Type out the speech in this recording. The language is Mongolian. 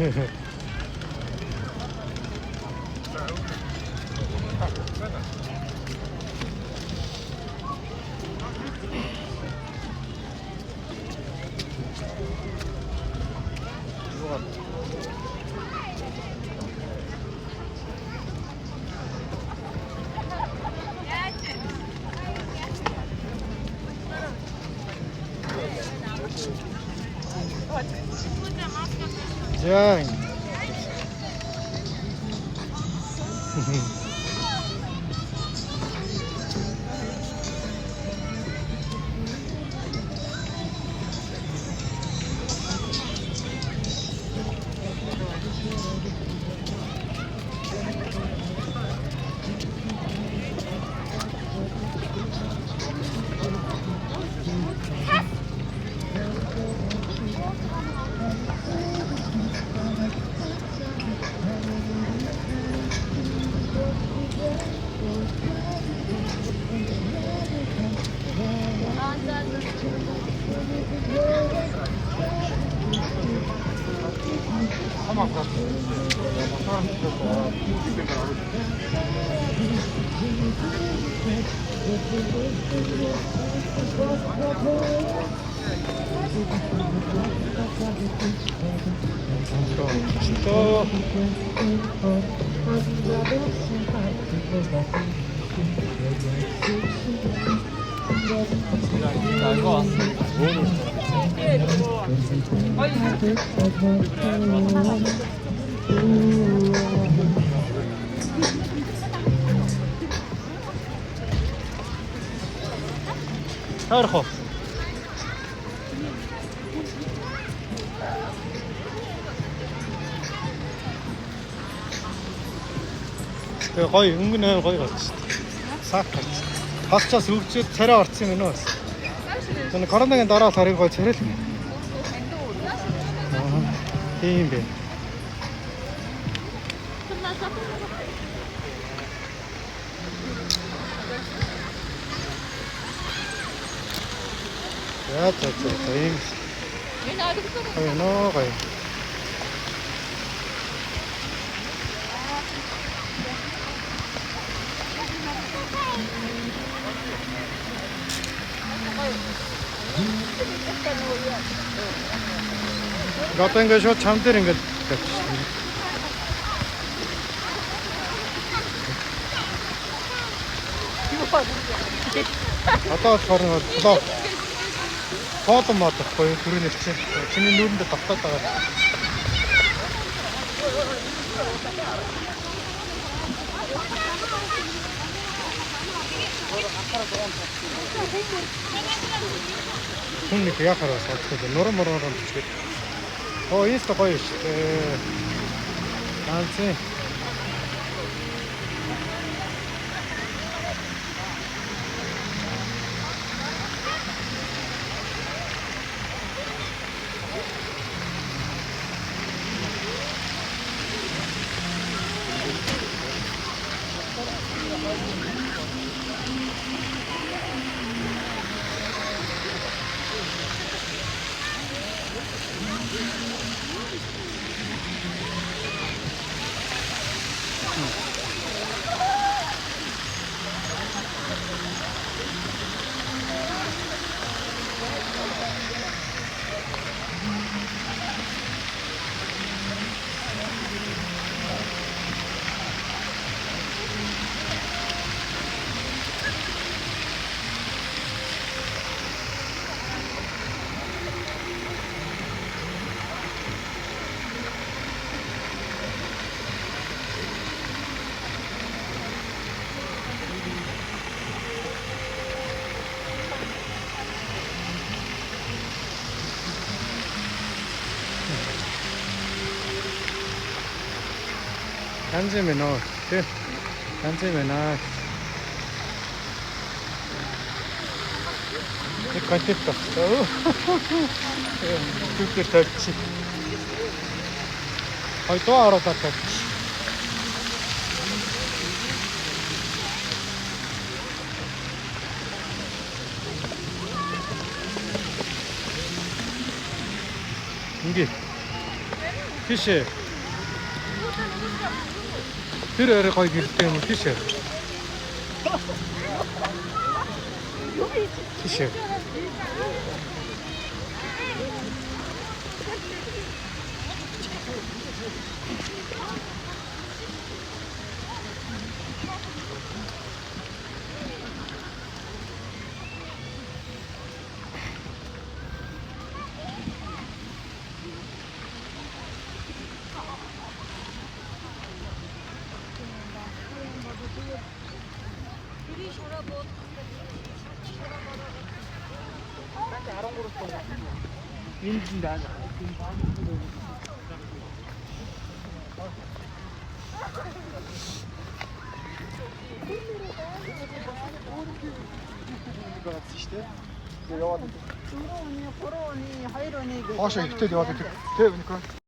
Жай. 또 알고 왔습니다. تعرفوا 거의 은근히 거의 갔지. 싹 갔지. 5час өвчөд царай орсон юм уу? Энэ коронавигийн дараа сарын гой царай л юм. Тийм бэ. За ийм. Энэ гой. Одоо ингээд шууд чам дээр ингээд тавьчихсан. Одоо болохоор блок фото модохгүй түрүүний чинь чиний нүүрэндээ тавтаад байгаа. Хүн нэг яхаар сууддаг. Нуран мороор бичгээд. Оо, ийст гоё шүү дээ. Ганцын. 간지면 그 간지면 이 컨셉도 그 터치 거의 또 알아다 터치 이게 피쉬. 들어를 거의 비슷해요. 피쉬. 피쉬. işte. Koroni, hayıroni. Aşağı gitti diyor.